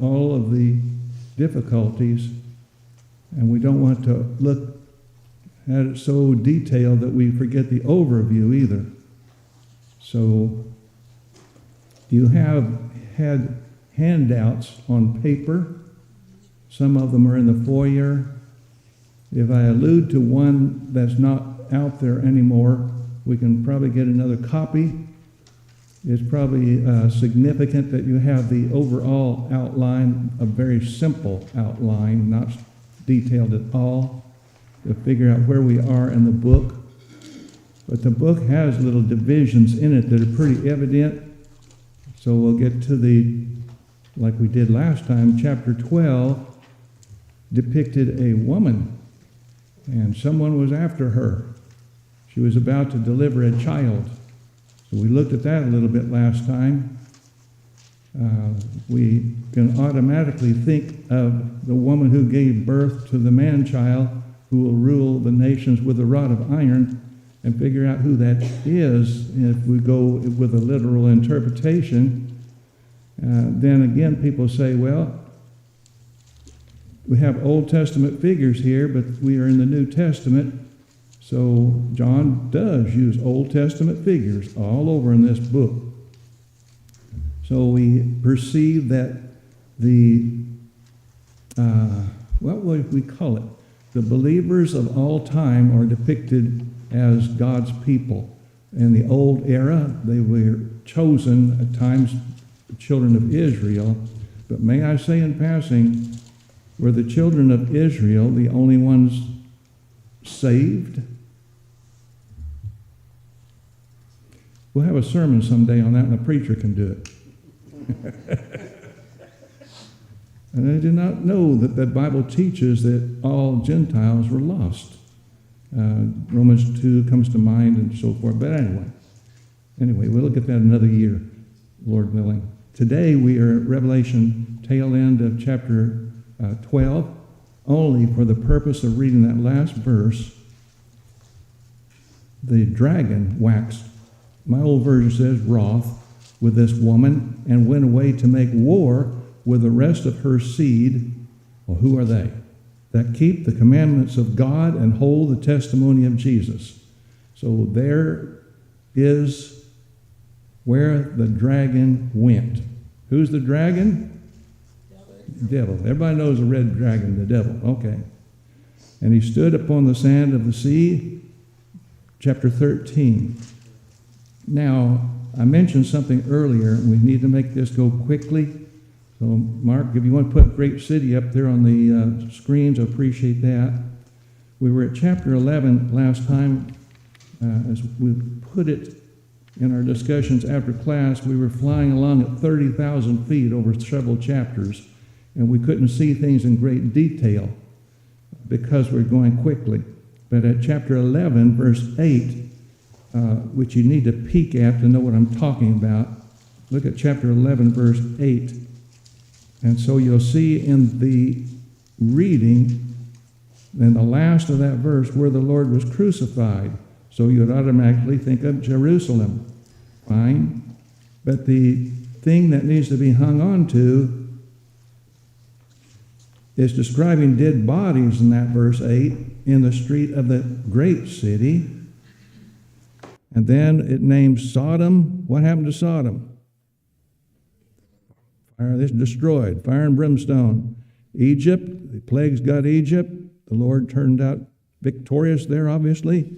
all of the difficulties, and we don't want to look at it so detailed that we forget the overview either. So you have had handouts on paper. Some of them are in the foyer. If I allude to one that's not out there anymore, we can probably get another copy. It's probably significant that you have the overall outline, a very simple outline, not detailed at all, to figure out where we are in the book. But the book has little divisions in it that are pretty evident. So we'll get to like we did last time, chapter 12 depicted a woman, and someone was after her. She was about to deliver a child. So we looked at that a little bit last time. We can automatically think of the woman who gave birth to the man-child who will rule the nations with a rod of iron, and figure out who that is. If we go with a literal interpretation, then again people say, well, we have Old Testament figures here, but we are in the New Testament. So John does use Old Testament figures all over in this book. So we perceive that what would we call it? The believers of all time are depicted as God's people. In the old era, they were chosen at times, the children of Israel. But may I say in passing, were the children of Israel the only ones saved? We'll have a sermon someday on that, and the preacher can do it. And I did not know that the Bible teaches that all Gentiles were lost. Romans 2 comes to mind and so forth. But anyway, we'll look at that another year, Lord willing. Today we are at Revelation tail end of chapter 12, only for the purpose of reading that last verse. The dragon waxed, my old version says, wroth with this woman, and went away to make war with the rest of her seed. Well, who are they? That keep the commandments of God and hold the testimony of Jesus. So there is where the dragon went. Who's the dragon? Devil. Everybody knows the red dragon, the devil. Okay. And he stood upon the sand of the sea, chapter 13. Now, I mentioned something earlier, and we need to make this go quickly. So, Mark, if you want to put Great City up there on the screens, I appreciate that. We were at chapter 11 last time. As we put it in our discussions after class, we were flying along at 30,000 feet over several chapters, and we couldn't see things in great detail because we're going quickly. But at chapter 11, verse 8, which you need to peek at to know what I'm talking about, look at chapter 11, verse 8. And so you'll see in the reading, in the last of that verse, where the Lord was crucified. So you'd automatically think of Jerusalem. Fine. But the thing that needs to be hung on to is describing dead bodies in that verse 8 in the street of the great city. And then it names Sodom. What happened to Sodom? Fire, this destroyed, fire and brimstone. Egypt, the plagues got Egypt. The Lord turned out victorious there, obviously.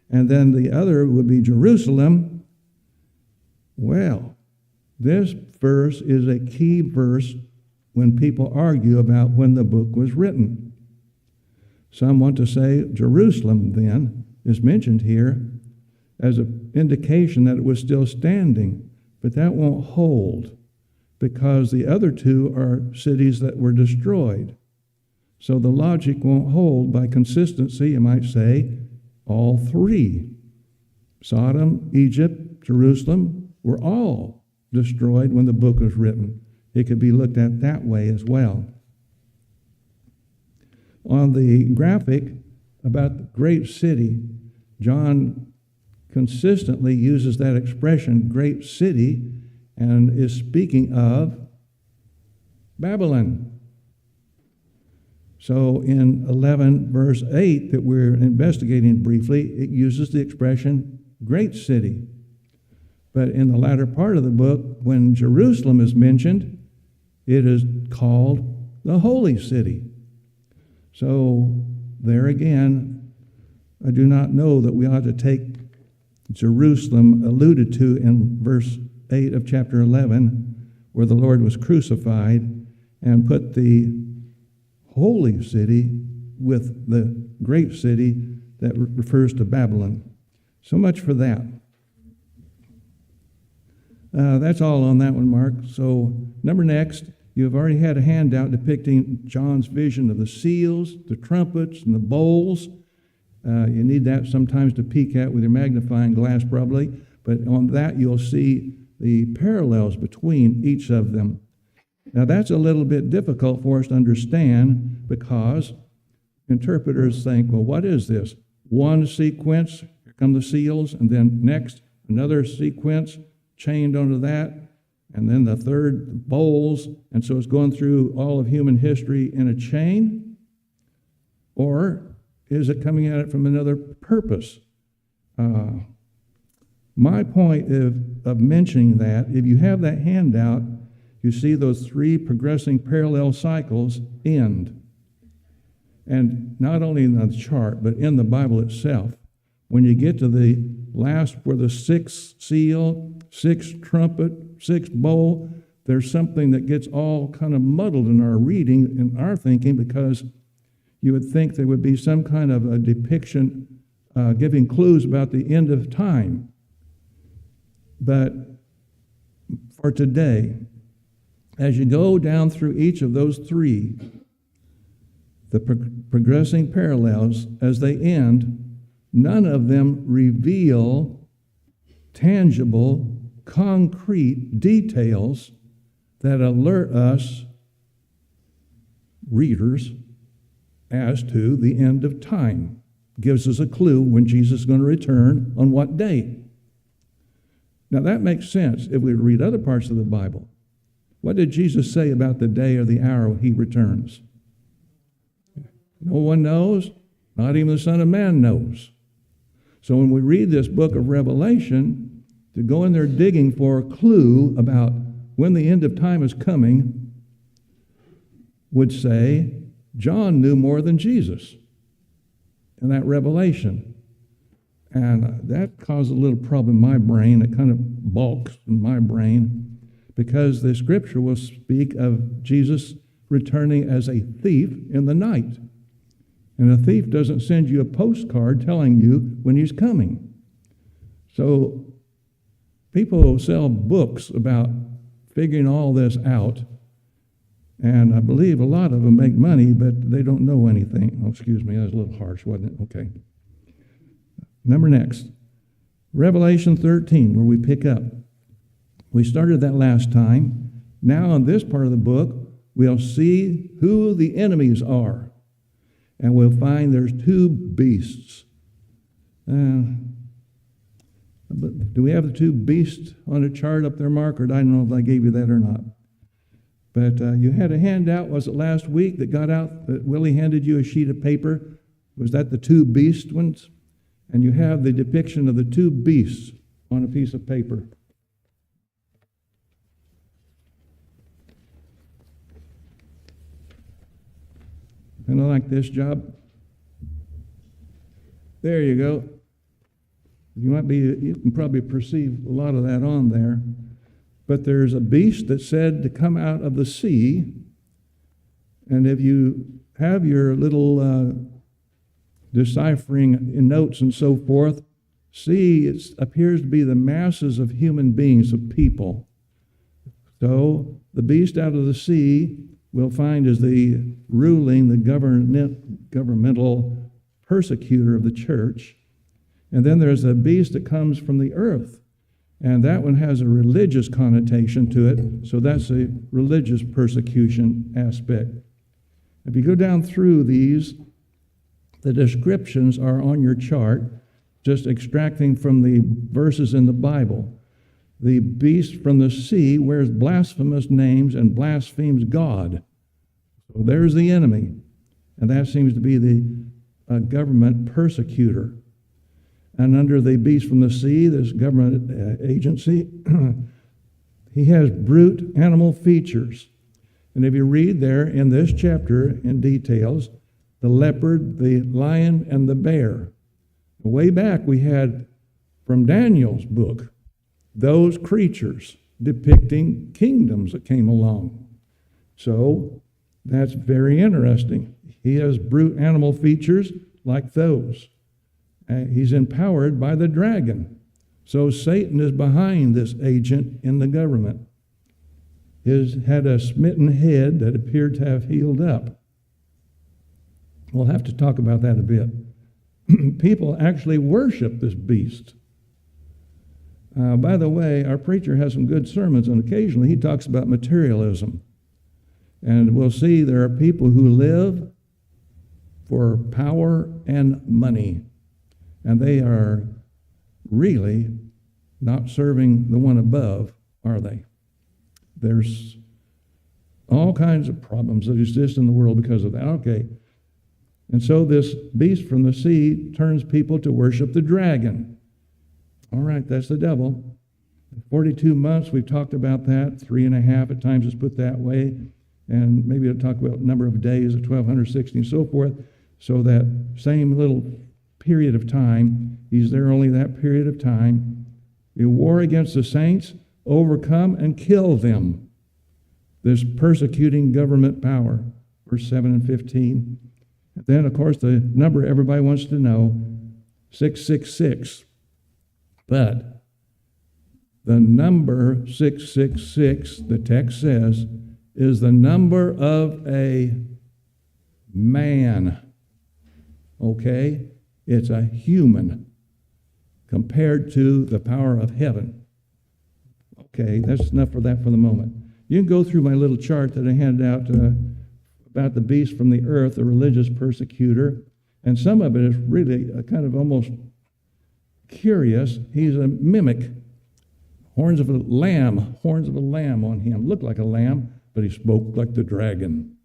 And then the other would be Jerusalem. Well, this verse is a key verse when people argue about when the book was written. Some want to say Jerusalem, then, is mentioned here as an indication that it was still standing, but that won't hold, because the other two are cities that were destroyed. So the logic won't hold. By consistency, you might say, all three, Sodom, Egypt, Jerusalem, were all destroyed when the book was written. It could be looked at that way as well. On the graphic about the great city, John consistently uses that expression, great city, and is speaking of Babylon. So in 11, verse 8, that we're investigating briefly, it uses the expression great city. But in the latter part of the book, when Jerusalem is mentioned, it is called the holy city. So there again, I do not know that we ought to take Jerusalem alluded to in verse 8 of chapter 11, where the Lord was crucified, and put the holy city with the great city that refers to Babylon. So much for that. That's all on that one, Mark. So number next, you've already had a handout depicting John's vision of the seals, the trumpets, and the bowls. You need that sometimes to peek at with your magnifying glass probably, but on that you'll see the parallels between each of them. Now that's a little bit difficult for us to understand because interpreters think, well, what is this? One sequence, here come the seals, and then next another sequence chained onto that, and then the third bowls, and so it's going through all of human history in a chain? Or is it coming at it from another purpose? My point of mentioning that, if you have that handout, you see those three progressing parallel cycles end. And not only in the chart, but in the Bible itself. When you get to the last, where the sixth seal, sixth trumpet, sixth bowl, there's something that gets all kind of muddled in our reading, in our thinking, because you would think there would be some kind of a depiction giving clues about the end of time. But for today, as you go down through each of those three, the progressing parallels, as they end, none of them reveal tangible, concrete details that alert us, readers, as to the end of time. Gives us a clue when Jesus is going to return, on what day. Now that makes sense if we read other parts of the Bible. What did Jesus say about the day or the hour he returns? No one knows, not even the Son of Man knows. So when we read this book of Revelation, to go in there digging for a clue about when the end of time is coming would say John knew more than Jesus in that revelation. And that caused a little problem in my brain. It kind of balks in my brain, because the scripture will speak of Jesus returning as a thief in the night. And a thief doesn't send you a postcard telling you when he's coming. So people sell books about figuring all this out, and I believe a lot of them make money, but they don't know anything. Oh, excuse me, that was a little harsh, wasn't it? Okay. Number next, Revelation 13, where we pick up. We started that last time. Now in this part of the book, we'll see who the enemies are. And we'll find there's two beasts. But do we have the two beasts on a chart up there, Mark? Or I don't know if I gave you that or not. But you had a handout, was it last week, that got out, that Willie handed you a sheet of paper? Was that the two beast ones? And you have the depiction of the two beasts on a piece of paper. Kind of like this job. There you go. You can probably perceive a lot of that on there. But there's a beast that's said to come out of the sea. And if you have your little deciphering in notes and so forth, see, it appears to be the masses of human beings, of people. So the beast out of the sea we'll find is the ruling, the governmental persecutor of the church. And then there's a beast that comes from the earth. And that one has a religious connotation to it, so that's a religious persecution aspect. If you go down through these, the descriptions are on your chart, just extracting from the verses in the Bible. the beast from the sea wears blasphemous names and blasphemes God. So there's the enemy. And that seems to be the government persecutor. And under the beast from the sea, this government agency, he has brute animal features. And if you read there in this chapter in details, the leopard, the lion, and the bear. Way back we had from Daniel's book, those creatures depicting kingdoms that came along. So that's very interesting. He has brute animal features like those. He's empowered by the dragon. So Satan is behind this agent in the government. He had a smitten head that appeared to have healed up. We'll have to talk about that a bit. People actually worship this beast. By the way, our preacher has some good sermons, and occasionally he talks about materialism. And we'll see there are people who live for power and money, and they are really not serving the one above, are they? There's all kinds of problems that exist in the world because of that. Okay. And so this beast from the sea turns people to worship the dragon. All right, that's the devil. 42 months, we've talked about that. 3.5 at times it's put that way. And maybe I'll talk about number of days of 1260 and so forth. So that same little period of time, he's there only that period of time. We war against the saints, overcome and kill them. This persecuting government power. Verse 7 and 15. Then, of course, the number everybody wants to know, 666. But the number 666, the text says, is the number of a man. Okay? It's a human compared to the power of heaven. Okay, that's enough for that for the moment. You can go through my little chart that I handed out about the beast from the earth, the religious persecutor, and some of it is really kind of almost curious. He's a mimic. Horns of a lamb on him. Looked like a lamb, but he spoke like the dragon.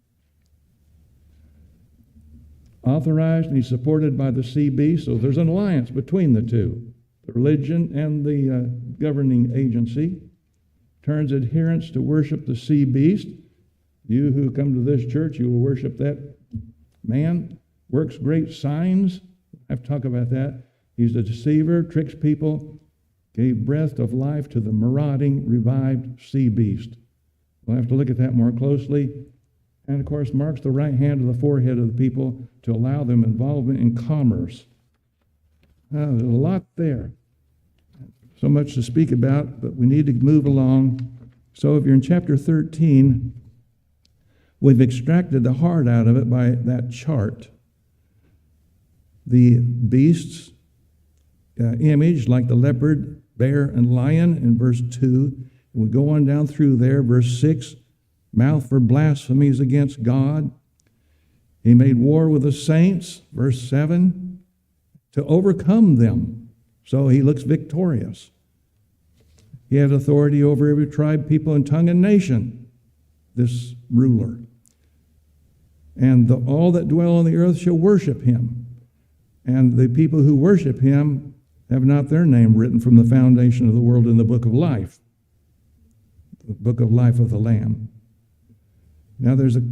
Authorized and he's supported by the sea beast, so there's an alliance between the two, the religion and the governing agency. Turns adherents to worship the sea beast. You who come to this church, you will worship that man. Works great signs. I have to talk about that. He's a deceiver, tricks people, gave breath of life to the marauding, revived sea beast. We'll have to look at that more closely. And, of course, marks the right hand of the forehead of the people to allow them involvement in commerce. There's a lot there. So much to speak about, but we need to move along. So if you're in chapter 13, we've extracted the heart out of it by that chart. The beasts image, like the leopard, bear, and lion in verse 2. And we go on down through there, verse 6, mouth for blasphemies against God. He made war with the saints, verse 7, to overcome them. So he looks victorious. He had authority over every tribe, people, and tongue and nation, this ruler. And all that dwell on the earth shall worship him. And the people who worship him have not their name written from the foundation of the world in the book of life, the book of life of the Lamb. Now there's a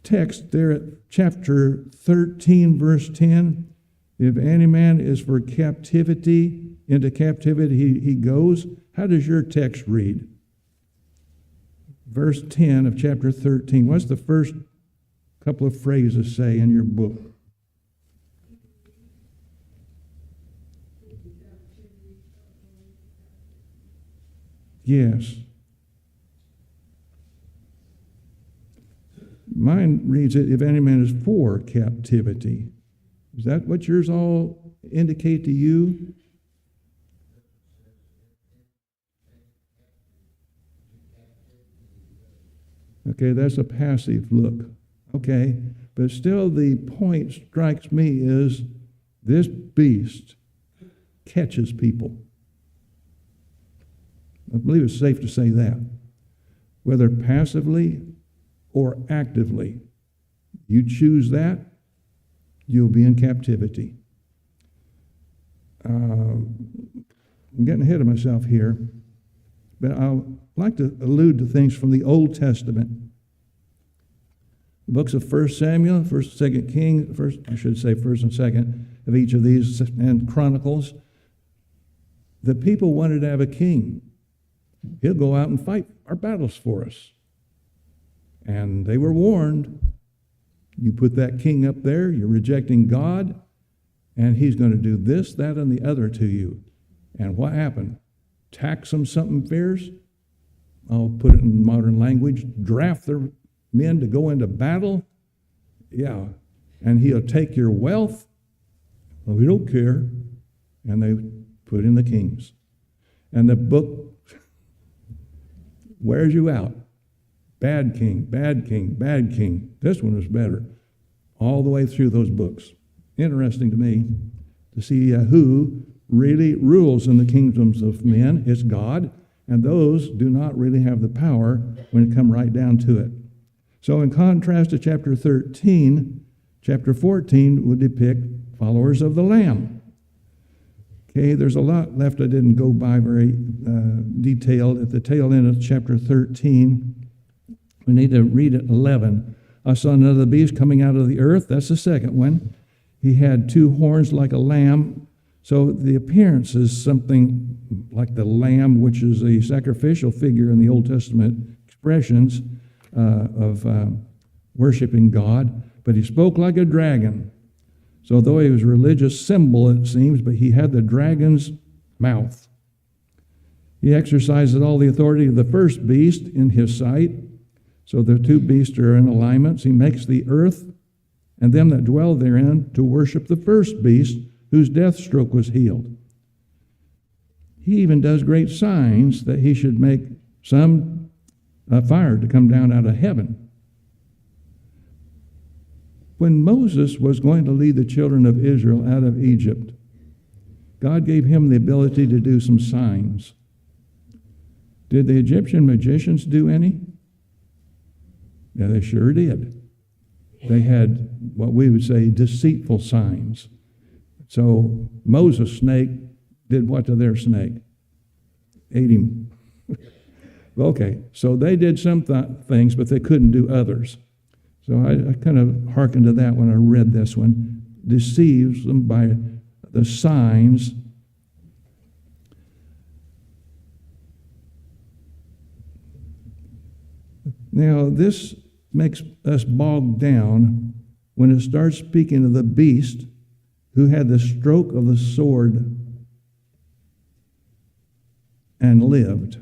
text there at chapter 13, verse 10. If any man is for captivity, into captivity he goes. How does your text read? Verse 10 of chapter 13. What's the first couple of phrases say in your book? Yes. Mine reads it, if any man is for captivity. Is that what yours all indicate to you? Okay, that's a passive look. Okay, but still the point strikes me is this beast catches people. I believe it's safe to say that. Whether passively or actively, you choose that, you'll be in captivity. I'm getting ahead of myself here, but I'd like to allude to things from the Old Testament. The books of 1 Samuel, 1st, 2nd King, 1st and 2nd of each of these, and Chronicles. The people wanted to have a king. He'll go out and fight our battles for us. And they were warned, you put that king up there, you're rejecting God, and he's going to do this, that, and the other to you. And what happened? Tax them something fierce? I'll put it in modern language, draft their men to go into battle? Yeah. And he'll take your wealth? Well, we don't care. And they put in the kings. And the book wears you out. Bad king, bad king, bad king. This one was better. All the way through those books. Interesting to me to see who really rules in the kingdoms of men. It's God, and those do not really have the power when it comes right down to it. So in contrast to chapter 13, chapter 14 would depict followers of the Lamb. Okay, there's a lot left I didn't go by very detailed. At the tail end of chapter 13, we need to read it 11. I saw another beast coming out of the earth. That's the second one. He had two horns like a lamb. So the appearance is something like the lamb, which is a sacrificial figure in the Old Testament expressions of worshiping God. But he spoke like a dragon. So though he was a religious symbol, it seems, but he had the dragon's mouth. He exercises all the authority of the first beast in his sight. So the two beasts are in alignments. He makes the earth and them that dwell therein to worship the first beast, whose death stroke was healed. He even does great signs that he should make some fire to come down out of heaven. When Moses was going to lead the children of Israel out of Egypt, God gave him the ability to do some signs. Did the Egyptian magicians do any? Yeah, they sure did. They had what we would say deceitful signs. So Moses' snake did what to their snake? Ate him. Okay, so they did some things, but they couldn't do others. So I kind of hearkened to that when I read this one. Deceives them by the signs. Now, this makes us bogged down when it starts speaking of the beast who had the stroke of the sword and lived.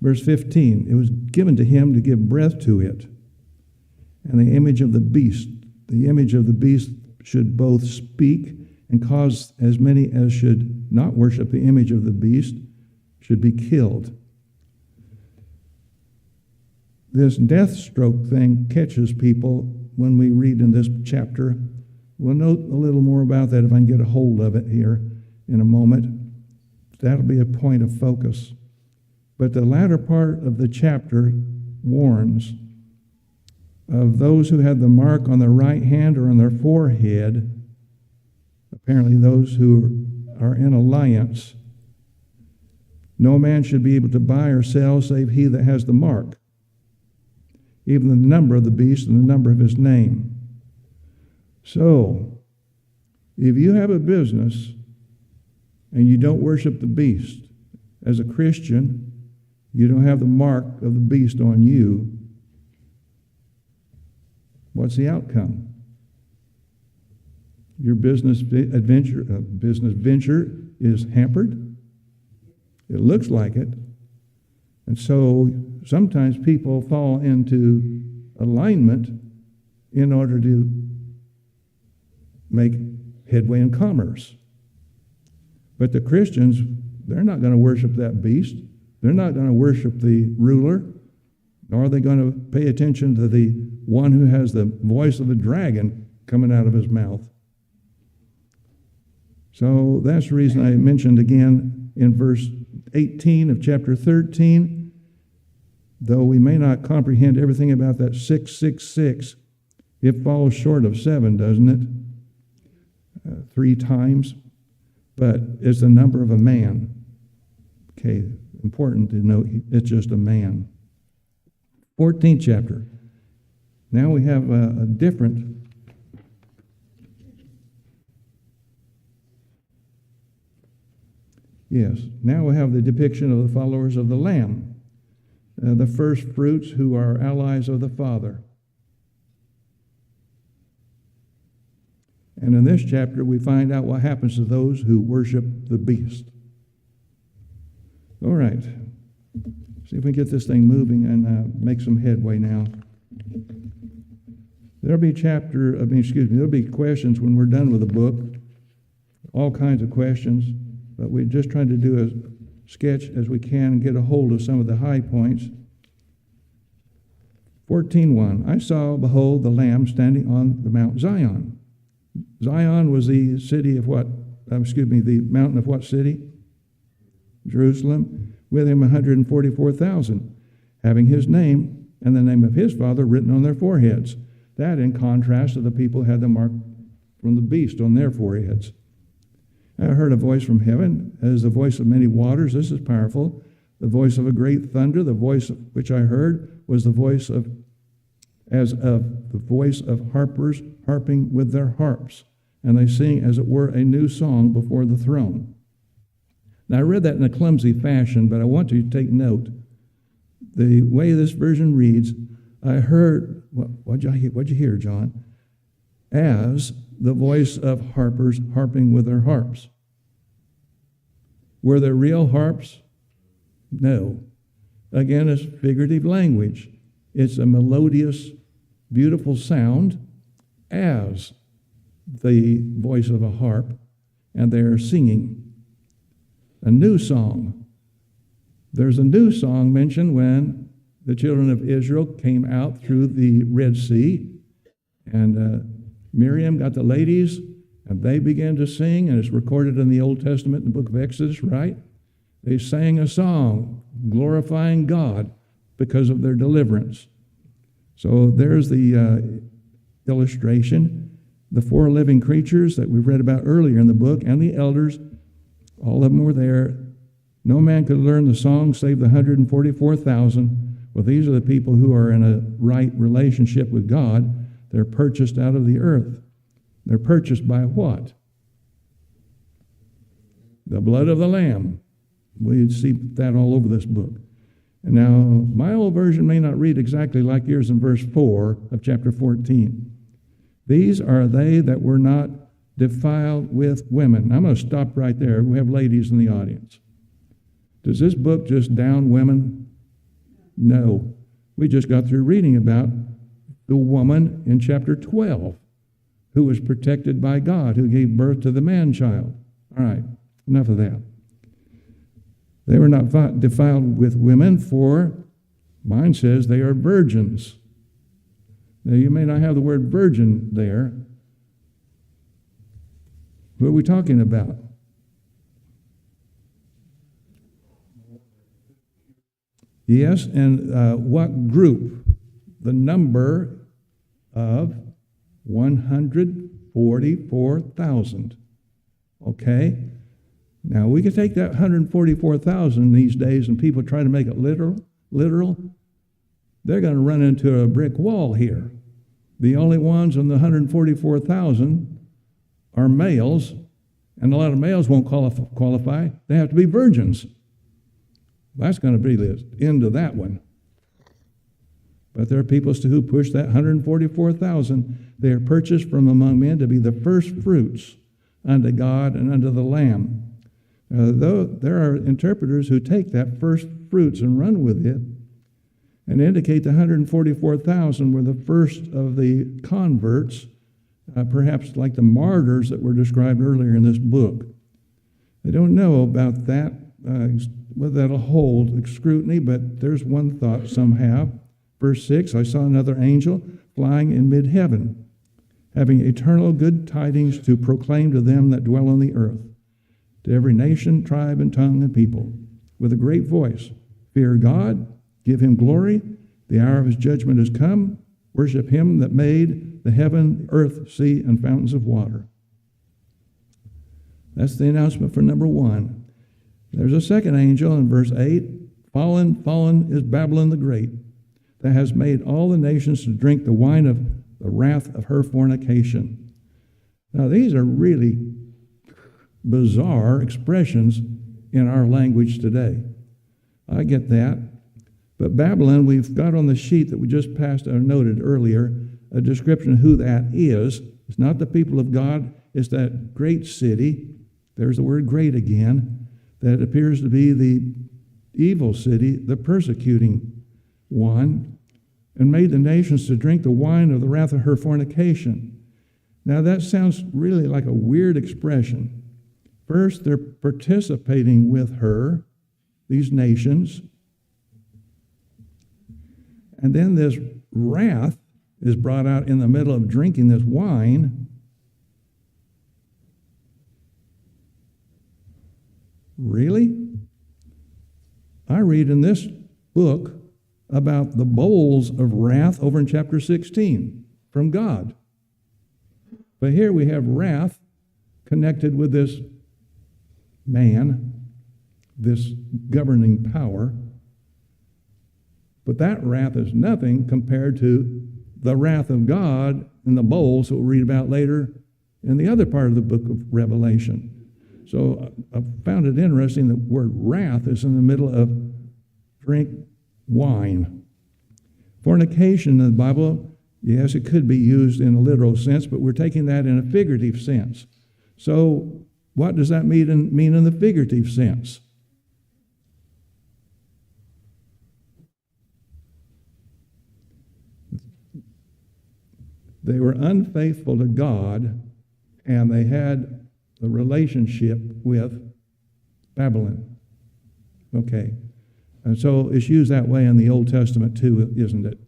Verse 15, it was given to him to give breath to it. And the image of the beast should both speak and cause as many as should not worship the image of the beast should be killed. This death stroke thing catches people when we read in this chapter. We'll note a little more about that if I can get a hold of it here in a moment. That'll be a point of focus. But the latter part of the chapter warns of those who had the mark on their right hand or on their forehead, apparently those who are in alliance. No man should be able to buy or sell save he that has the mark, even the number of the beast and the number of his name. So, if you have a business and you don't worship the beast, as a Christian, you don't have the mark of the beast on you, what's the outcome? Your business venture is hampered. It looks like it. And so sometimes people fall into alignment in order to make headway in commerce. But the Christians, they're not going to worship that beast. They're not going to worship the ruler, nor are they going to pay attention to the one who has the voice of a dragon coming out of his mouth. So that's the reason I mentioned again in verse 18 of chapter 13, though we may not comprehend everything about that 666, it falls short of 7, doesn't it? 3 times. But it's the number of a man. Okay, important to note, it's just a man. 14th chapter. Now we have a different Yes, now we have the depiction of the followers of the Lamb, the first fruits who are allies of the Father. And in this chapter, we find out what happens to those who worship the beast. All right, see if we can get this thing moving and make some headway now. There'll be there'll be questions when we're done with the book, all kinds of questions. But we're just trying to do as sketch as we can and get a hold of some of the high points. 14:1, I saw, behold, the Lamb standing on the Mount Zion. Zion was the city of what? The mountain of what city? Jerusalem. With him 144,000, having his name and the name of his Father written on their foreheads. That in contrast to the people who had the mark from the beast on their foreheads. I heard a voice from heaven, as the voice of many waters. This is powerful. The voice of a great thunder. The voice which I heard was the voice of harpers harping with their harps, and they sing as it were a new song before the throne. Now I read that in a clumsy fashion, but I want you to take note. The way this version reads, I heard. What'd you hear, John? As the voice of harpers harping with their harps. Were there real harps? No. Again, it's figurative language. It's a melodious, beautiful sound as the voice of a harp, and they're singing a new song. There's a new song mentioned when the children of Israel came out through the Red Sea, and Miriam got the ladies, and they began to sing, and it's recorded in the Old Testament in the book of Exodus, right? They sang a song glorifying God because of their deliverance. So there's the illustration. The 4 living creatures that we've read about earlier in the book, and the elders, all of them were there. No man could learn the song save the 144,000. Well, these are the people who are in a right relationship with God. They're purchased out of the earth. They're purchased by what? The blood of the Lamb. We see that all over this book. And now, my old version may not read exactly like yours in verse 4 of chapter 14. These are they that were not defiled with women. I'm going to stop right there. We have ladies in the audience. Does this book just down women? No. We just got through reading about the woman in chapter 12 who was protected by God, who gave birth to the man-child. All right, enough of that. They were not defiled with women, for mine says they are virgins. Now, you may not have the word virgin there. Who are we talking about? Yes, and what group? The number of 144,000. Okay? Now, we can take that 144,000 these days and people try to make it literal. They're going to run into a brick wall here. The only ones in the 144,000 are males, and a lot of males won't qualify. They have to be virgins. That's going to be the end of that one. But there are people who push that 144,000. They are purchased from among men to be the first fruits unto God and unto the Lamb. Though there are interpreters who take that first fruits and run with it and indicate the 144,000 were the first of the converts, perhaps like the martyrs that were described earlier in this book. They don't know about that, whether that'll hold scrutiny, but there's one thought some have. Verse 6, I saw another angel flying in mid-heaven, having eternal good tidings to proclaim to them that dwell on the earth, to every nation, tribe, and tongue, and people, with a great voice. Fear God, give him glory, the hour of his judgment has come. Worship him that made the heaven, earth, sea, and fountains of water. That's the announcement for number one. There's a second angel in verse 8. Fallen, fallen is Babylon the Great, that has made all the nations to drink the wine of the wrath of her fornication. Now, these are really bizarre expressions in our language today. I get that. But Babylon, we've got on the sheet that we just passed or noted earlier, a description of who that is. It's not the people of God. It's that great city. There's the word great again. That appears to be the evil city, the persecuting one, and made the nations to drink the wine of the wrath of her fornication. Now that sounds really like a weird expression. First, they're participating with her, these nations, and then this wrath is brought out in the middle of drinking this wine. Really? I read in this book about the bowls of wrath over in chapter 16 from God. But here we have wrath connected with this man, this governing power. But that wrath is nothing compared to the wrath of God in the bowls that we'll read about later in the other part of the book of Revelation. So I found it interesting that the word wrath is in the middle of drink wine. Fornication in the Bible, yes, it could be used in a literal sense, but we're taking that in a figurative sense. So what does that mean in the figurative sense? They were unfaithful to God, and they had a relationship with Babylon. Okay. And so it's used that way in the Old Testament too, isn't it?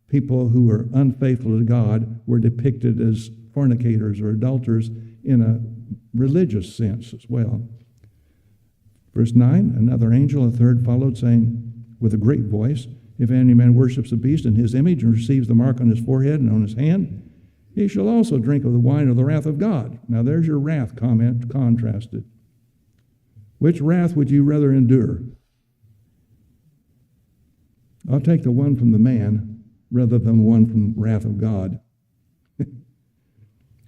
People who were unfaithful to God were depicted as fornicators or adulterers in a religious sense as well. Verse 9, another angel, a third, followed, saying with a great voice, if any man worships the beast in his image and receives the mark on his forehead and on his hand, he shall also drink of the wine of the wrath of God. Now there's your wrath comment contrasted. Which wrath would you rather endure? I'll take the one from the man rather than the one from the wrath of God,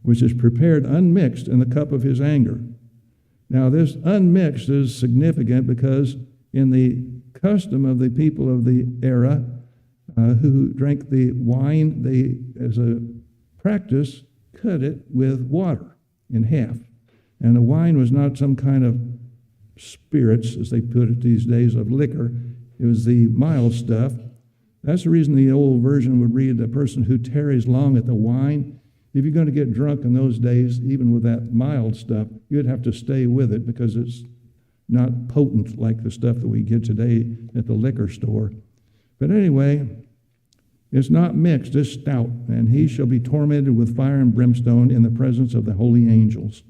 which is prepared unmixed in the cup of his anger. Now this unmixed is significant because in the custom of the people of the era who drank the wine, they, as a practice, cut it with water in half. And the wine was not some kind of spirits, as they put it these days, of liquor. It was the mild stuff. That's the reason the old version would read, the person who tarries long at the wine. If you're going to get drunk in those days, even with that mild stuff, you'd have to stay with it because it's not potent like the stuff that we get today at the liquor store. But anyway, it's not mixed, it's stout, and he shall be tormented with fire and brimstone in the presence of the holy angels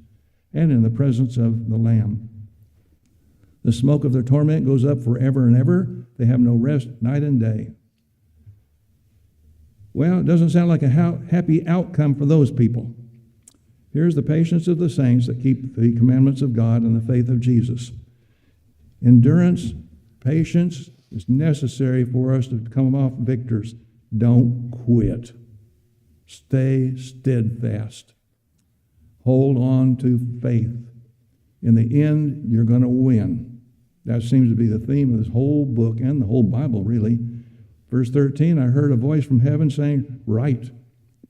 and in the presence of the Lamb. The smoke of their torment goes up forever and ever. They have no rest night and day. Well, it doesn't sound like a happy outcome for those people. Here's the patience of the saints that keep the commandments of God and the faith of Jesus. Endurance, patience is necessary for us to come off victors. Don't quit. Stay steadfast. Hold on to faith. In the end, you're going to win. That seems to be the theme of this whole book and the whole Bible, really. Verse 13, I heard a voice from heaven saying, write,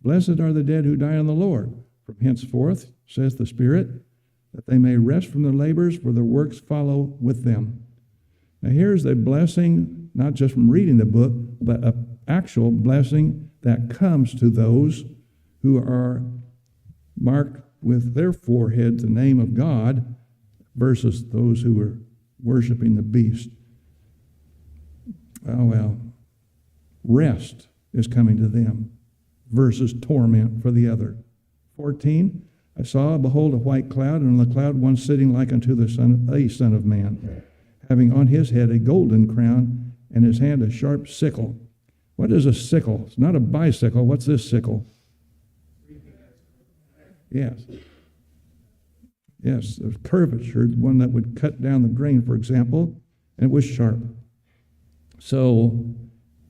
blessed are the dead who die in the Lord. From henceforth, says the Spirit, that they may rest from their labors, for their works follow with them. Now here's the blessing, not just from reading the book, but an actual blessing that comes to those who are marked with their forehead the name of God versus those who are worshiping the beast. Oh well, rest is coming to them. versus torment for the other. 14, I saw, behold, a white cloud, and on the cloud one sitting like unto the Son of Man, having on his head a golden crown, and his hand a sharp sickle. What is a sickle? It's not a bicycle. What's this sickle? Yes. Yes, the curvature, one that would cut down the grain, for example, and it was sharp. So,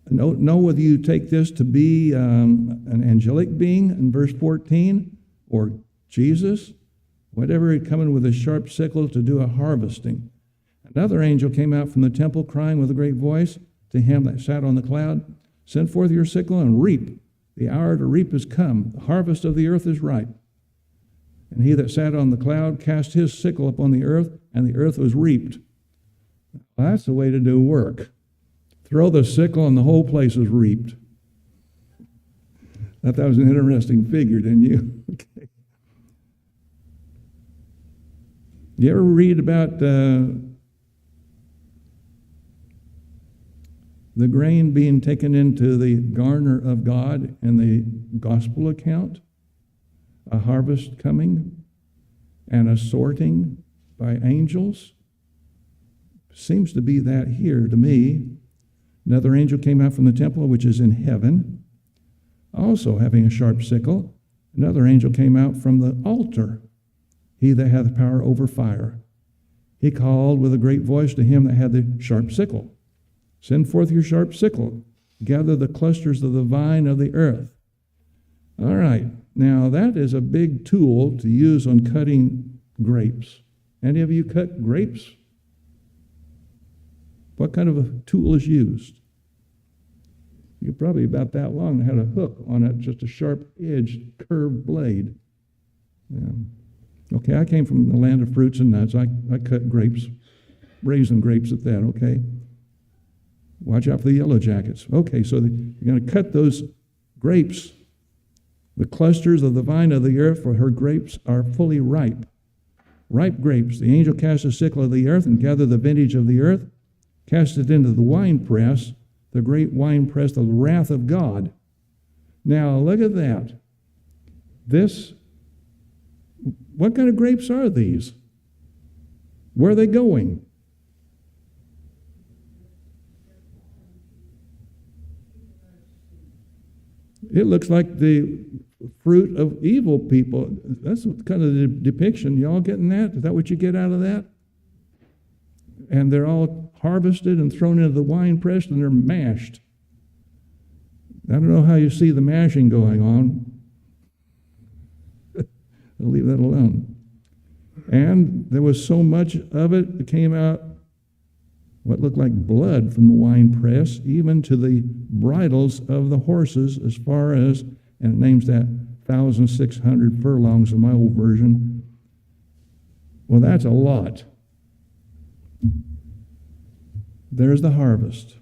know whether you take this to be an angelic being in verse 14, or Jesus, whatever, coming with a sharp sickle to do a harvesting. Another angel came out from the temple, crying with a great voice to him that sat on the cloud, send forth your sickle and reap. The hour to reap is come. The harvest of the earth is ripe. And he that sat on the cloud cast his sickle upon the earth, and the earth was reaped. Well, that's the way to do work. Throw the sickle, and the whole place is reaped. Thought that was an interesting figure, didn't you? Okay. You ever read about the grain being taken into the garner of God in the gospel account? A harvest coming and a sorting by angels? Seems to be that here to me. Another angel came out from the temple which is in heaven, also having a sharp sickle. Another angel came out from the altar, he that hath power over fire. He called with a great voice to him that had the sharp sickle, send forth your sharp sickle, gather the clusters of the vine of the earth. All right, now that is a big tool to use on cutting grapes. Any of you cut grapes? What kind of a tool is used? You're probably about that long, had a hook on it, just a sharp-edged, curved blade. Yeah. Okay, I came from the land of fruits and nuts. I cut grapes, raisin grapes at that, okay? Watch out for the yellow jackets. Okay, so you're going to cut those grapes, the clusters of the vine of the earth, for her grapes are fully ripe. Ripe grapes. The angel cast a sickle of the earth and gathered the vintage of the earth, cast it into the winepress, the great winepress of the wrath of God. Now, look at that. What kind of grapes are these? Where are they going? It looks like the fruit of evil people. That's kind of the depiction. Y'all getting that? Is that what you get out of that? And they're all harvested and thrown into the wine press, and they're mashed. I don't know how you see the mashing going on. I'll leave that alone. And there was so much of it, it came out what looked like blood from the wine press, even to the bridles of the horses, as far as, and it names that 1,600 furlongs in my old version. Well, that's a lot. There's the harvest.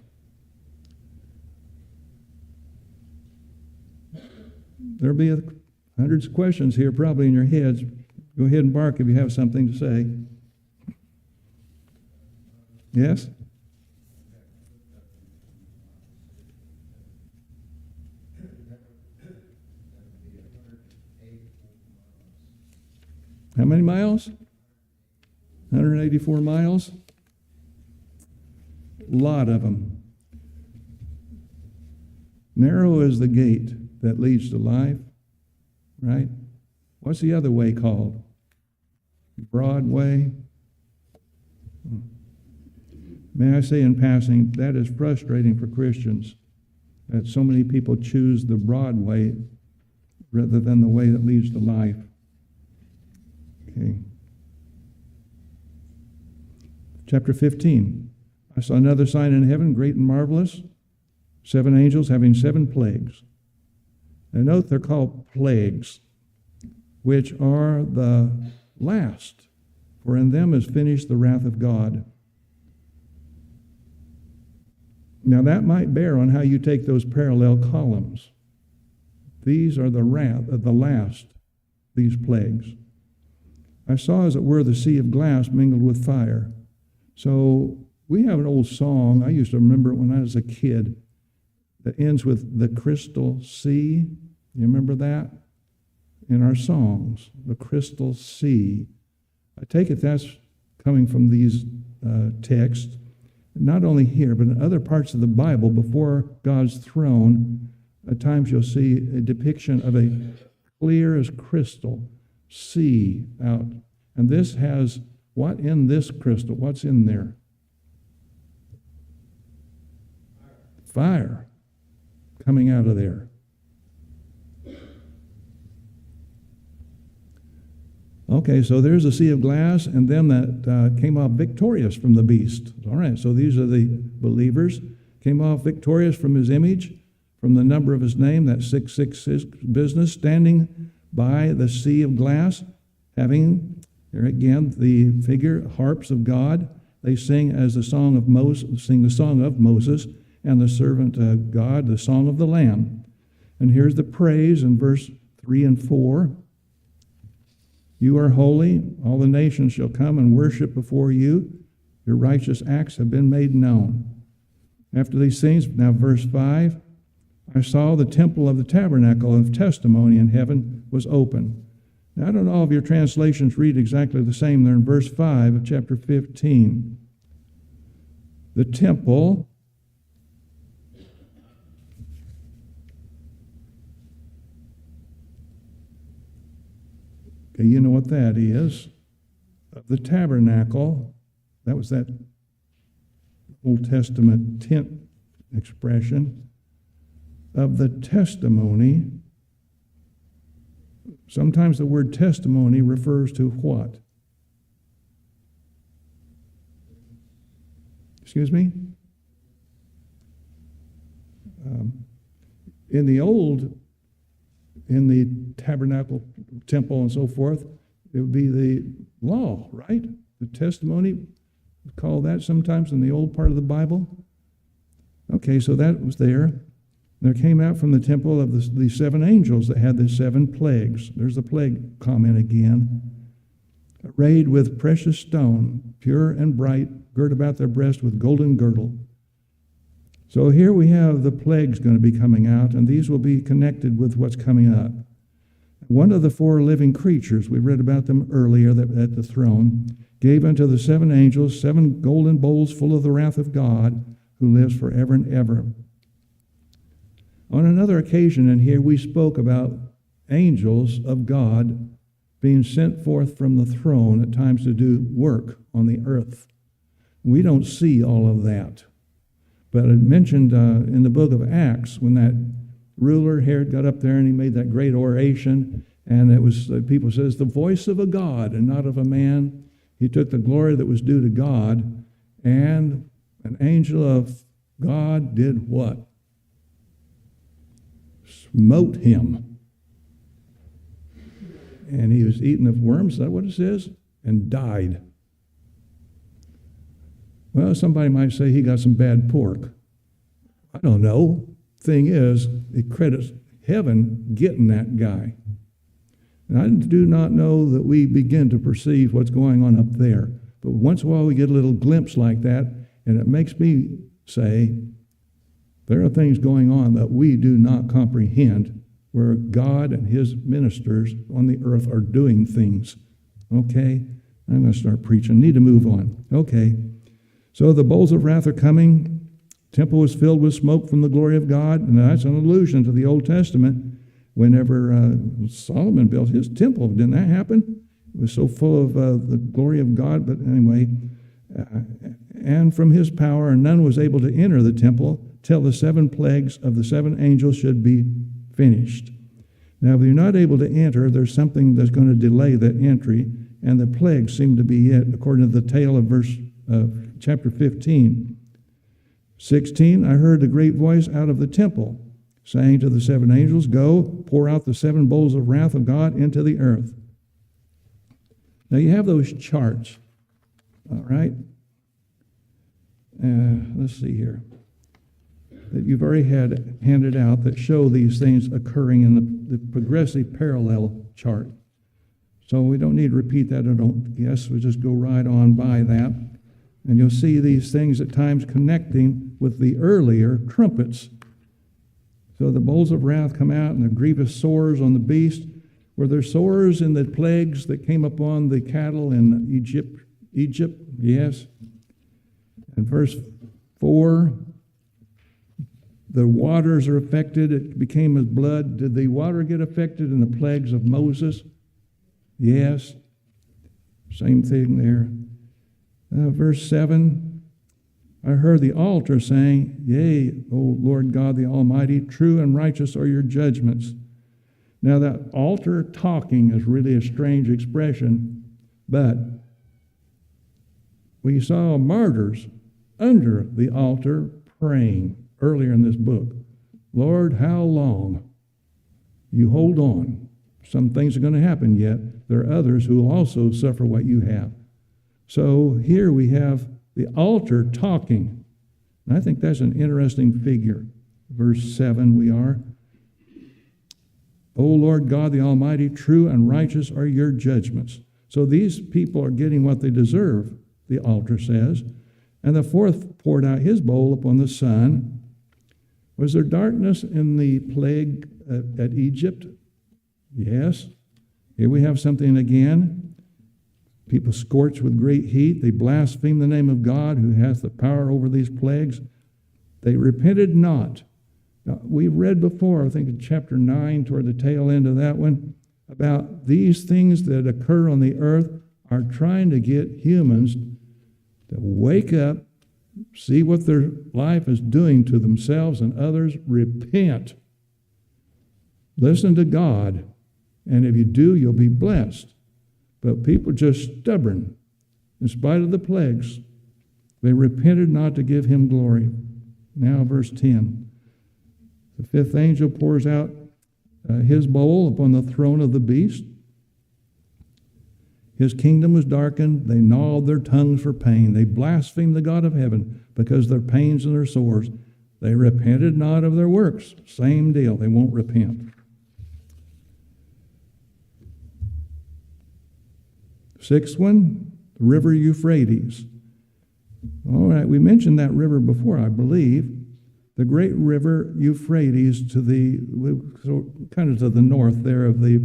There'll be hundreds of questions here probably in your heads. Go ahead and bark if you have something to say. Yes? How many miles? 184 miles? A lot of them. Narrow is the gate that leads to life, right? What's the other way called? Broad way? May I say in passing, that is frustrating for Christians, that so many people choose the broad way rather than the way that leads to life. Okay. Chapter 15. I saw another sign in heaven, great and marvelous, 7 angels having 7 plagues. Now note they're called plagues, which are the last, for in them is finished the wrath of God. Now that might bear on how you take those parallel columns. These are the wrath of the last, these plagues. I saw, as it were, the sea of glass mingled with fire. So we have an old song, I used to remember it when I was a kid, that ends with the crystal sea. You remember that? In our songs, the crystal sea. I take it that's coming from these texts, not only here, but in other parts of the Bible. Before God's throne, at times you'll see a depiction of a clear as crystal sea out. And this has what in this crystal? What's in there? Fire coming out of there. Okay, so there's a sea of glass, and then that came off victorious from the beast. All right, so these are the believers. Came off victorious from his image, from the number of his name, that 666 business, standing by the sea of glass, having, here again, the figure, harps of God. They sing as the song of Moses, sing the song of Moses, and the servant of God, the song of the Lamb. And here's the praise in verse 3 and 4. You are holy, all the nations shall come and worship before you. Your righteous acts have been made known. After these things, now verse 5, I saw the temple of the tabernacle of testimony in heaven was open. Now, I don't know if your translations read exactly the same there in verse 5 of chapter 15. The temple you know what that is. The tabernacle, that was that Old Testament tent expression of the testimony. Sometimes the word testimony refers to what? Excuse me? In the tabernacle, temple, and so forth, it would be the law, right? The testimony, we call that sometimes in the old part of the Bible. Okay, so that was there. There came out from the temple of the seven angels that had the seven plagues. There's the plague comment again. Arrayed with precious stone, pure and bright, girt about their breast with golden girdle. So here we have the plagues going to be coming out, and these will be connected with what's coming up. One of the four living creatures, we read about them earlier at the throne, gave unto the seven angels 7 golden bowls full of the wrath of God, who lives forever and ever. On another occasion in here, we spoke about angels of God being sent forth from the throne at times to do work on the earth. We don't see all of that. But it mentioned in the book of Acts, when that ruler Herod got up there and he made that great oration, and it was, people says, the voice of a God and not of a man. He took the glory that was due to God, and an angel of God did what? Smote him. And he was eaten of worms, is that what it says? And died. Well, somebody might say he got some bad pork. I don't know. Thing is, it credits heaven getting that guy. And I do not know that we begin to perceive what's going on up there. But once in a while we get a little glimpse like that, and it makes me say, there are things going on that we do not comprehend, where God and his ministers on the earth are doing things. Okay? I'm going to start preaching. Need to move on. Okay. So the bowls of wrath are coming. Temple was filled with smoke from the glory of God. And that's an allusion to the Old Testament. Whenever Solomon built his temple, didn't that happen? It was so full of the glory of God. But anyway, and from his power, none was able to enter the temple till the 7 plagues of the 7 angels should be finished. Now, if you're not able to enter, there's something that's going to delay that entry, and the plagues seem to be it, according to the tale of chapter 15. 16, I heard the great voice out of the temple, saying to the 7 angels, go, pour out the 7 bowls of wrath of God into the earth. Now, you have those charts, all right? Let's see here. That you've already had handed out that show these things occurring in the progressive parallel chart. So we don't need to repeat that, I don't guess. We'll just go right on by that. And you'll see these things at times connecting with the earlier trumpets. So the bowls of wrath come out, and the grievous sores on the beast. Were there sores in the plagues that came upon the cattle in Egypt? Yes. And verse 4, the waters are affected. It became as blood. Did the water get affected in the plagues of Moses? Yes. Same thing there. Verse 7, I heard the altar saying, Yea, O Lord God the Almighty, true and righteous are your judgments. Now that altar talking is really a strange expression, but we saw martyrs under the altar praying earlier in this book. Lord, how long? You hold on. Some things are going to happen yet. There are others who will also suffer what you have. So here we have the altar talking. And I think that's an interesting figure. Verse 7 we are. O Lord God the Almighty, true and righteous are your judgments. So these people are getting what they deserve, the altar says. And the fourth poured out his bowl upon the sun. Was there darkness in the plague at Egypt? Yes. Here we have something again. People scorched with great heat. They blasphemed the name of God who has the power over these plagues. They repented not. Now, we've read before, I think in chapter 9, toward the tail end of that one, about these things that occur on the earth are trying to get humans to wake up, see what their life is doing to themselves and others, repent. Listen to God, and if you do, you'll be blessed. But people are just stubborn. In spite of the plagues, they repented not to give him glory. Now verse 10. The fifth angel pours out his bowl upon the throne of the beast. His kingdom was darkened. They gnawed their tongues for pain. They blasphemed the God of heaven because of their pains and their sores. They repented not of their works. Same deal. They won't repent. Sixth one, the river Euphrates. All right, we mentioned that river before, I believe. The great river Euphrates to the kind of to the north there of the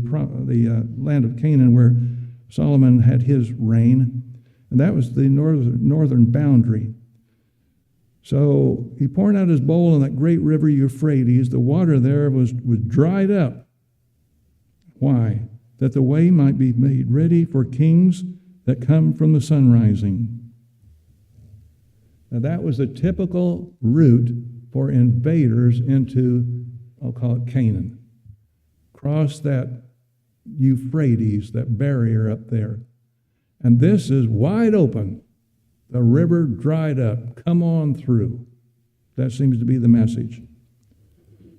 land of Canaan where Solomon had his reign, and that was the northern boundary. So he poured out his bowl in that great river Euphrates. The water there was dried up. Why? That the way might be made ready for kings that come from the sun rising. Now that was a typical route for invaders into, I'll call it Canaan. Cross that Euphrates, that barrier up there. And this is wide open. The river dried up. Come on through. That seems to be the message.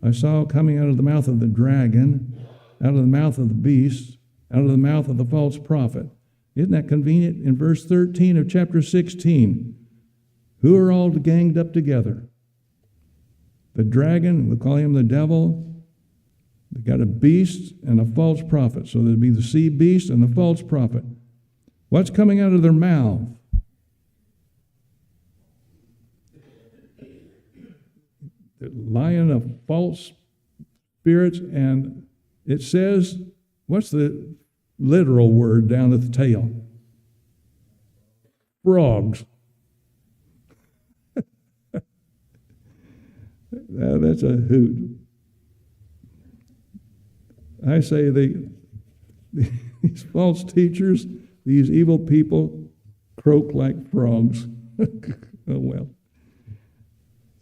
I saw coming out of the mouth of the dragon, out of the mouth of the beast, out of the mouth of the false prophet. Isn't that convenient? In verse 13 of chapter 16, who are all ganged up together? The dragon, we call him the devil. They got a beast and a false prophet. So there'd be the sea beast and the false prophet. What's coming out of their mouth? The lion of false spirits, and it says, what's the literal word down at the tail? Frogs. That's a hoot. I say these false teachers, these evil people, croak like frogs. Oh, well.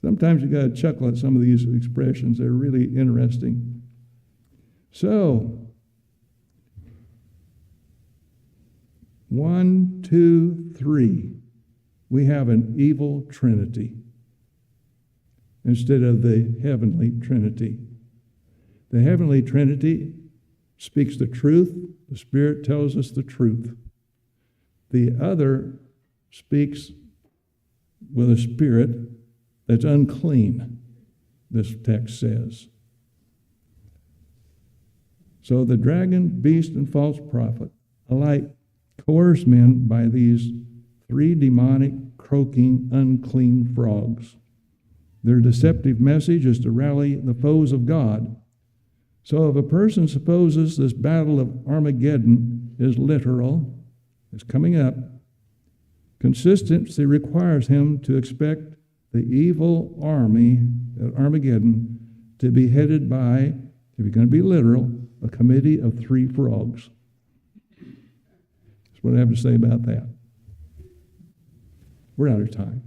Sometimes you got to chuckle at some of these expressions. They're really interesting. So, 1, 2, 3. We have an evil trinity instead of the heavenly trinity. The heavenly trinity speaks the truth. The Spirit tells us the truth. The other speaks with a spirit that's unclean, this text says. So the dragon, beast, and false prophet alike coerce men by these three demonic, croaking, unclean frogs. Their deceptive message is to rally the foes of God. So if a person supposes this battle of Armageddon is literal, it's coming up, consistency requires him to expect the evil army at Armageddon to be headed by, if you're going to be literal, a committee of 3 frogs. That's what I have to say about that. We're out of time.